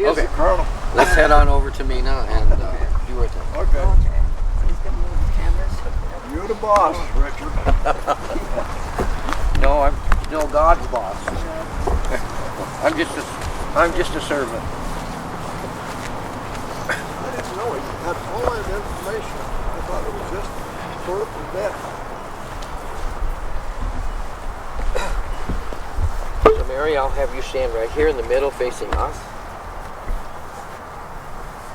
He is Okay. the colonel. Let's head on over to Mina and do it. Okay. Okay. He's gonna move the cameras. You're the boss, Richard. No, I'm still God's boss. I'm just a servant. I didn't know he had all that information. I thought it was just birth and death. So Mary, I'll have you stand right here in the middle facing us.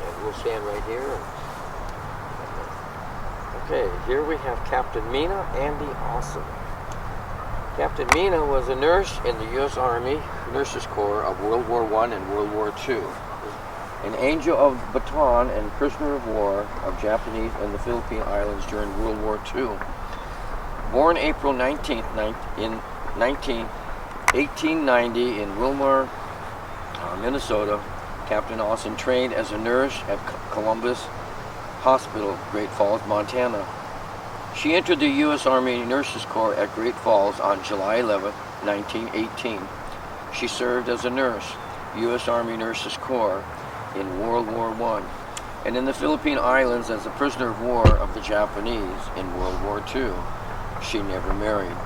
And we'll stand right here. Okay, here we have Captain Mina Andy Awesome. Captain Mina was a nurse in the U.S. Army Nurses Corps of World War I and World War II. An angel of baton and prisoner of war of Japanese in the Philippine Islands during World War II. Born April 19th, 1890 in Wilmore, Minnesota, Captain Awesome trained as a nurse at Columbus Hospital, Great Falls, Montana. She entered the U.S. Army Nurses Corps at Great Falls on July 11, 1918. She served as a nurse, U.S. Army Nurses Corps, in World War I, and in the Philippine Islands as a prisoner of war of the Japanese in World War II. She never married.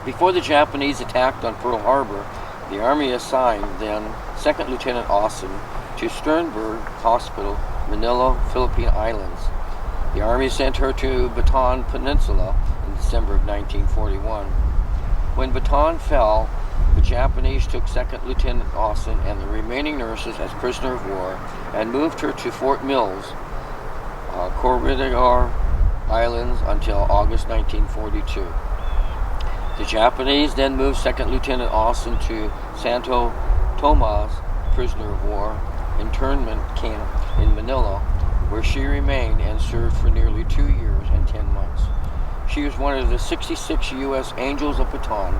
Before the Japanese attacked on Pearl Harbor, the Army assigned then 2nd Lieutenant Awesome to Strandberg Hospital, Manila, Philippine Islands. The Army sent her to Bataan Peninsula in December of 1941. When Bataan fell, the Japanese took 2nd Lieutenant Awesome and the remaining nurses as prisoner of war and moved her to Fort Mills, Corregidor Islands until August 1942. The Japanese then moved 2nd Lieutenant Awesome to Santo Tomas prisoner of war internment camp in Manila, where she remained and served for nearly 2 years and 10 months. She was one of the 66 U.S. Angels of Bataan.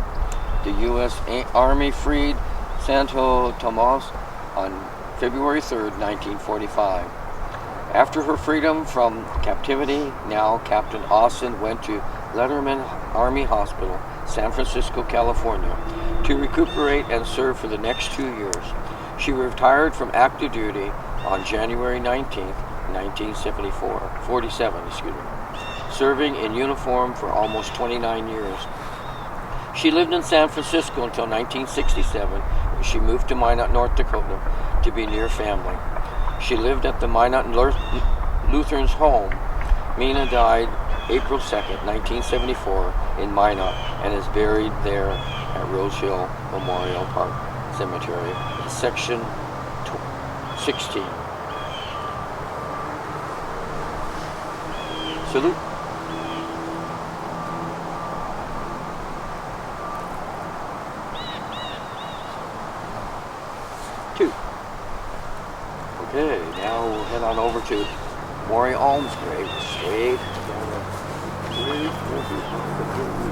The U.S. Army freed Santo Tomas on February 3, 1945. After her freedom from captivity, now Captain Awesome went to Letterman Army Hospital, San Francisco, California, to recuperate and serve for the next 2 years. She retired from active duty on January 19, 1947, serving in uniform for almost 29 years. She lived in San Francisco until 1967, when she moved to Minot, North Dakota, to be near family. She lived at the Minot Lutheran's home. Mina died April 2, 1974, in Minot, and is buried there at Rosehill Memorial Park Cemetery, in Section 16. Salute. Okay, now we'll head on over to Maury Alm's grave,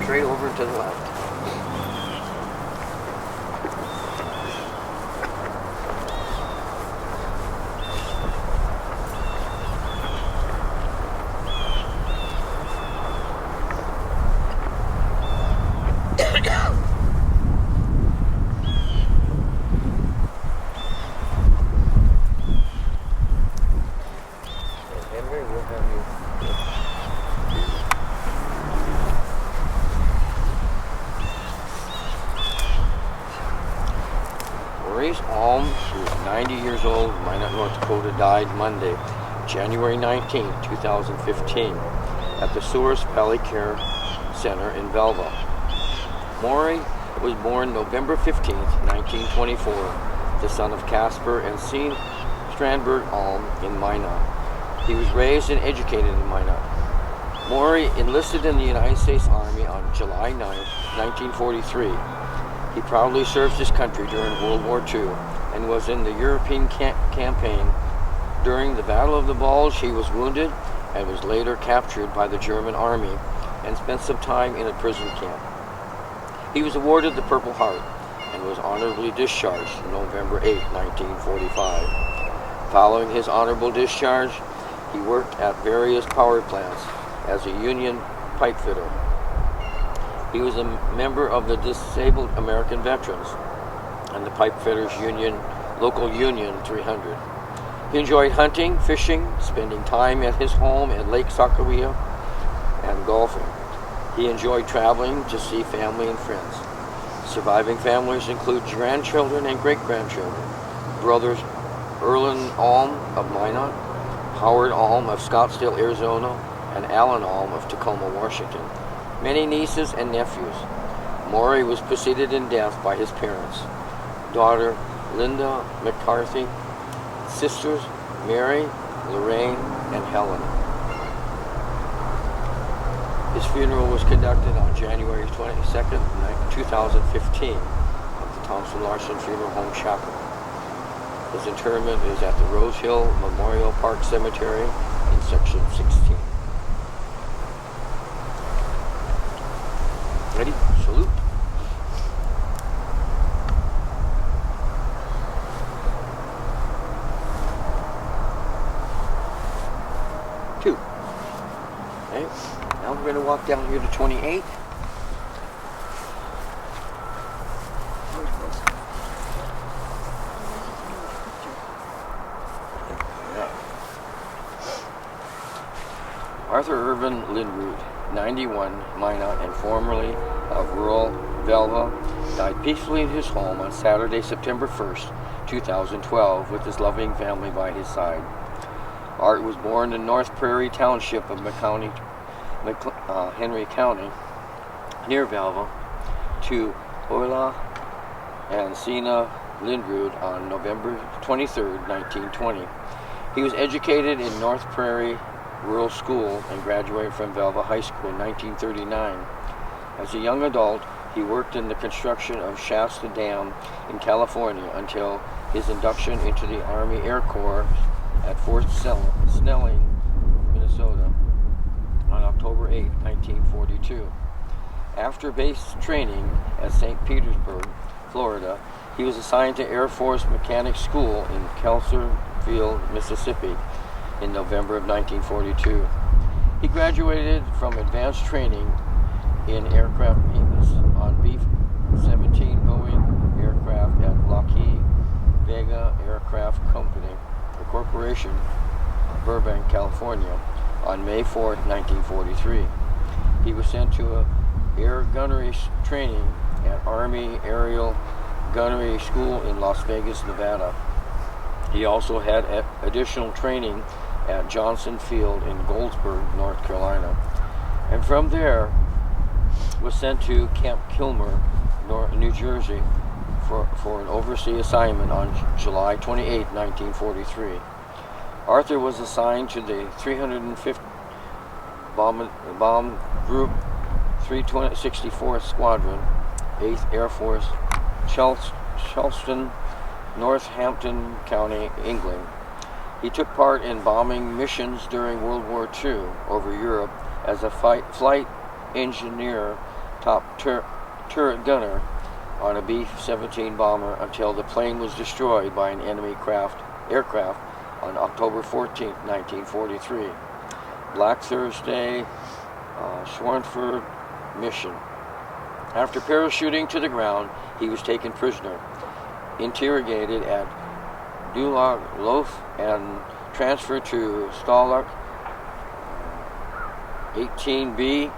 straight over to the left. Alm, who is 90 years old, Minot, North Dakota, died Monday, January 19, 2015, at the Souris Valley Care Center in Belva. Maury was born November 15, 1924, the son of Casper and C. Strandberg Alm in Minot. He was raised and educated in Minot. Maury enlisted in the United States Army on July 9, 1943. He proudly served his country during World War II and was in the European campaign. During the Battle of the Bulge, he was wounded and was later captured by the German Army and spent some time in a prison camp. He was awarded the Purple Heart and was honorably discharged November 8, 1945. Following his honorable discharge, he worked at various power plants as a union pipe fitter. He was a member of the Disabled American Veterans and the Pipe Fitters Union Local Union 300. He enjoyed hunting, fishing, spending time at his home at Lake Sakawea, and golfing. He enjoyed traveling to see family and friends. Surviving families include grandchildren and great-grandchildren. Brothers Erlen Alm of Minot, Howard Alm of Scottsdale, Arizona, and Alan Alm of Tacoma, Washington. Many nieces and nephews. Maury was preceded in death by his parents. Daughter Linda McCarthy, sisters Mary, Lorraine, and Helen. His funeral was conducted on January 22nd, 2015 at the Thompson Larson Funeral Home Chapel. His interment is at the Rosehill Memorial Park Cemetery in Section 16. Ready? Salute. Two. Okay. Now we're going to walk down here to 28. Arthur Irvin Lynn, 91, Minot, and formerly of rural Velva, died peacefully in his home on Saturday, September 1st, 2012, with his loving family by his side. Art was born in North Prairie Township of Henry County, near Velva, to Ola and Sina Lindrud on November 23, 1920. He was educated in North Prairie Rural School and graduated from Velva High School in 1939. As a young adult, he worked in the construction of Shasta Dam in California until his induction into the Army Air Corps at Fort Snelling, Minnesota, on October 8, 1942. After base training at St. Petersburg, Florida, he was assigned to Air Force Mechanics School in Kelseyfield, Mississippi, in November of 1942. He graduated from advanced training in aircraft maintenance on B-17 Boeing aircraft at Lockheed Vega Aircraft Company, a corporation, Burbank, California, on May 4, 1943. He was sent to air gunnery training at Army Aerial Gunnery School in Las Vegas, Nevada. He also had additional training at Johnson Field in Goldsboro, North Carolina, and from there was sent to Camp Kilmer, New Jersey, for an overseas assignment on July 28, 1943. Arthur was assigned to the 305th Bomb Group 364th Squadron, 8th Air Force, Charleston, Northampton County, England. He took part in bombing missions during World War II over Europe as a flight engineer, top turret gunner on a B-17 bomber until the plane was destroyed by an enemy aircraft on October 14, 1943. Black Thursday, Schweinfurt mission. After parachuting to the ground, he was taken prisoner, interrogated at Dulaglof, and transferred to Stalag 17B,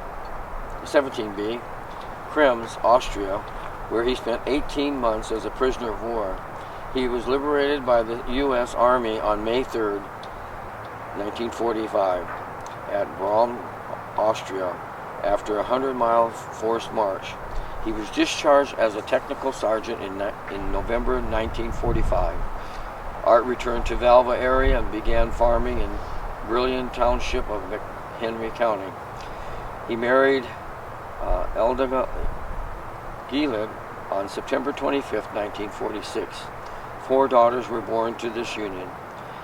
Krems, Austria, where he spent 18 months as a prisoner of war. He was liberated by the U.S. Army on May 3, 1945, at Braun, Austria, after a 100-mile forced march. He was discharged as a technical sergeant in November 1945. Art returned to Velva area and began farming in Brillion Township of Henry County. He married Elda Gilad on September 25, 1946. 4 daughters were born to this union.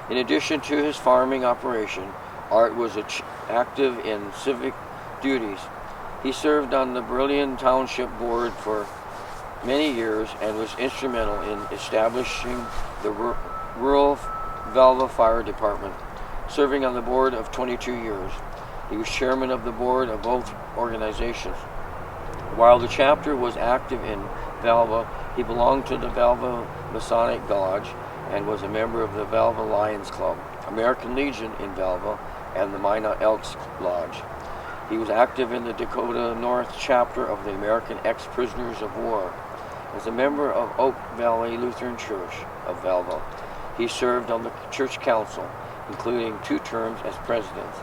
In addition to his farming operation, Art was active in civic duties. He served on the Brillion Township Board for many years and was instrumental in establishing the Rural Velva Fire Department, serving on the board of 22 years. He was chairman of the board of both organizations. While the chapter was active in Velva, he belonged to the Velva Masonic Lodge and was a member of the Velva Lions Club, American Legion in Velva, and the Mina Elks Lodge. He was active in the Dakota North chapter of the American Ex-Prisoners of War. As a member of Oak Valley Lutheran Church of Velva, he served on the church council, including 2 terms as president.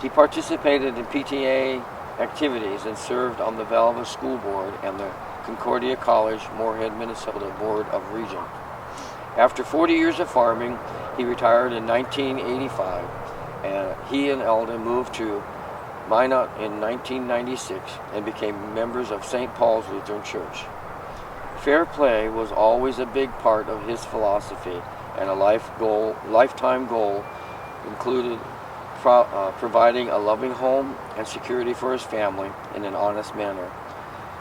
He participated in PTA activities and served on the Velva School Board and the Concordia College, Moorhead, Minnesota Board of Regents. After 40 years of farming, he retired in 1985, and he and Elda moved to Minot in 1996 and became members of St. Paul's Lutheran Church. Fair play was always a big part of his philosophy, and a lifetime goal included providing a loving home and security for his family in an honest manner.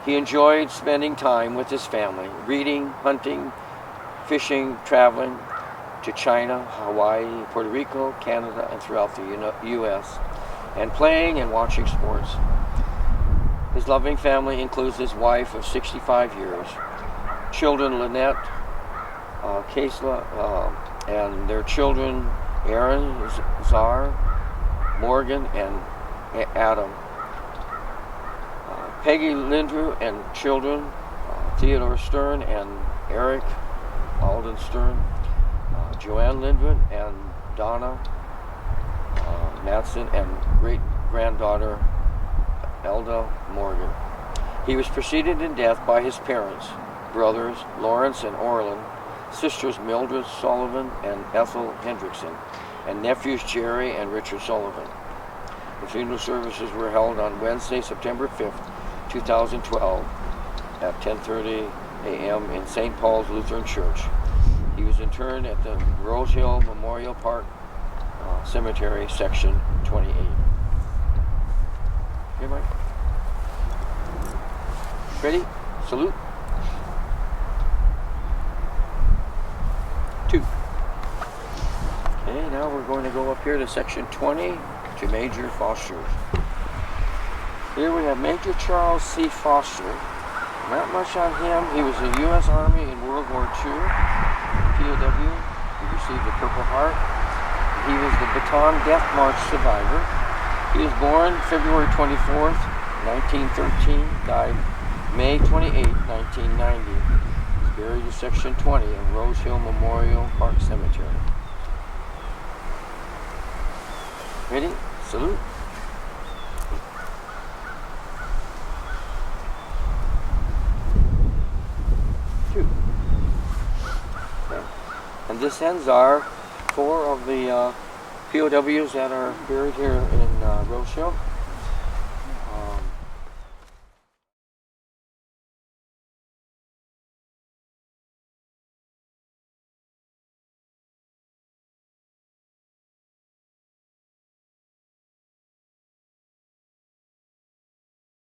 He enjoyed spending time with his family, reading, hunting, fishing, traveling to China, Hawaii, Puerto Rico, Canada, and throughout the U.S., and playing and watching sports. His loving family includes his wife of 65 years, children Lynette, Kaisla, and their children Aaron, Czar, Morgan, and Adam. Peggy Lindrew and children Theodore Stern and Eric Alden Stern, Joanne Lindgren and Donna Matson, and great-granddaughter Elda Morgan. He was preceded in death by his parents, brothers Lawrence and Orlin, sisters Mildred Sullivan and Ethel Hendrickson, and nephews Jerry and Richard Sullivan. The funeral services were held on Wednesday, September 5th, 2012 at 10:30 a.m. in St. Paul's Lutheran Church. He was interred at the Rosehill Memorial Park Cemetery, Section 28. Okay, Mike? Ready? Salute. 2. Okay, now we're going to go up here to Section 20 to Major Foster. Here we have Major Charles C. Foster. Not much on him. He was in the U.S. Army in World War II, POW. He received the Purple Heart. He was the Bataan Death March survivor. He was born February 24th, 1913, died May 28, 1990. He's buried in Section 20 in Rosehill Memorial Park Cemetery. Ready? Salute. 2. Okay. And this ends our 4 of the POWs that are buried here in Rosehill.